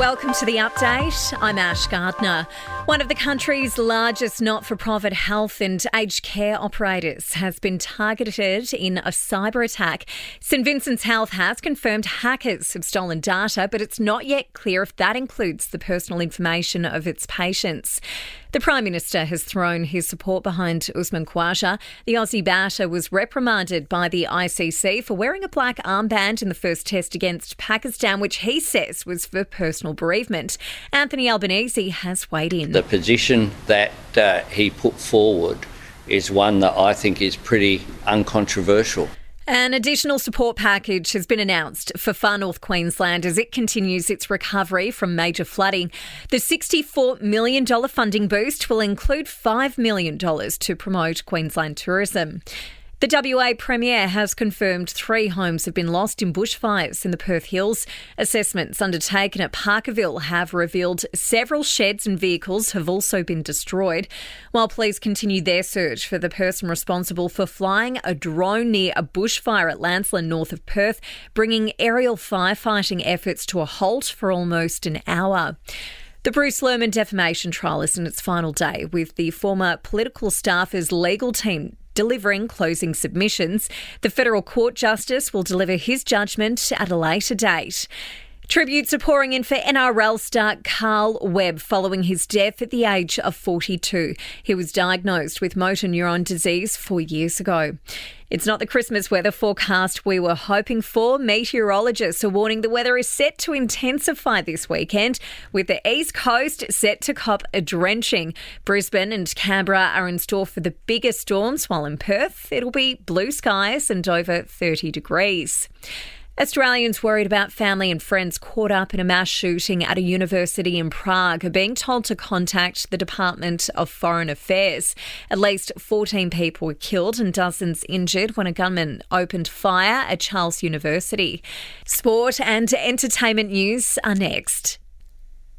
Welcome to the update. I'm Ash Gardner. One of the country's largest not-for-profit health and aged care operators has been targeted in a cyber attack. St Vincent's Health has confirmed hackers have stolen data, but it's not yet clear if that includes the personal information of its patients. The Prime Minister has thrown his support behind Usman Khawaja. The Aussie batter was reprimanded by the ICC for wearing a black armband in the first test against Pakistan, which he says was for personal bereavement. Anthony Albanese has weighed in. The position that he put forward is one that I think is pretty uncontroversial. An additional support package has been announced for Far North Queensland as it continues its recovery from major flooding. The $64 million funding boost will include $5 million to promote Queensland tourism. The WA Premier has confirmed 3 homes have been lost in bushfires in the Perth Hills. Assessments undertaken at Parkerville have revealed several sheds and vehicles have also been destroyed, while police continue their search for the person responsible for flying a drone near a bushfire at Lancelin, north of Perth, bringing aerial firefighting efforts to a halt for almost an hour. The Bruce Lerman defamation trial is in its final day, with the former political staffer's legal team delivering closing submissions. The federal court justice will deliver his judgment at a later date. Tributes are pouring in for NRL star Carl Webb following his death at the age of 42. He was diagnosed with motor neuron disease 4 years ago. It's not the Christmas weather forecast we were hoping for. Meteorologists are warning the weather is set to intensify this weekend, with the East Coast set to cop a drenching. Brisbane and Canberra are in store for the bigger storms, while in Perth it'll be blue skies and over 30 degrees. Australians worried about family and friends caught up in a mass shooting at a university in Prague are being told to contact the Department of Foreign Affairs. At least 14 people were killed and dozens injured when a gunman opened fire at Charles University. Sport and entertainment news are next.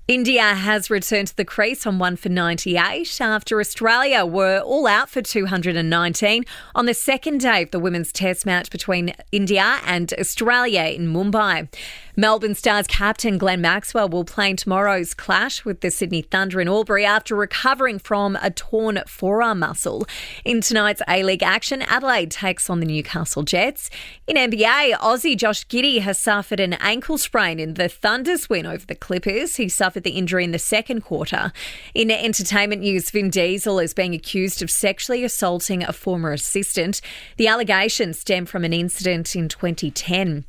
India has returned to the crease on 1 for 98 after Australia were all out for 219 on the second day of the women's test match between India and Australia in Mumbai. Melbourne Stars captain Glenn Maxwell will play in tomorrow's clash with the Sydney Thunder in Albury after recovering from a torn forearm muscle. In tonight's A-League action, Adelaide takes on the Newcastle Jets. In NBA, Aussie Josh Giddey has suffered an ankle sprain in the Thunder's win over the Clippers. He suffered the injury in the second quarter. In entertainment news, Vin Diesel is being accused of sexually assaulting a former assistant. The allegations stem from an incident in 2010.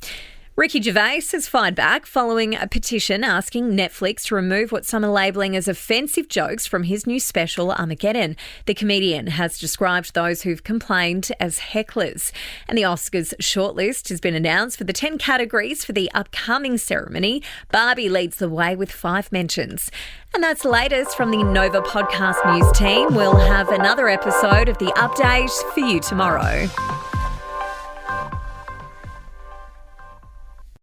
Ricky Gervais has fired back following a petition asking Netflix to remove what some are labelling as offensive jokes from his new special Armageddon. The comedian has described those who've complained as hecklers. And the Oscars shortlist has been announced for the 10 categories for the upcoming ceremony. Barbie leads the way with 5 mentions. And that's the latest from the Nova Podcast News team. We'll have another episode of The Update for you tomorrow.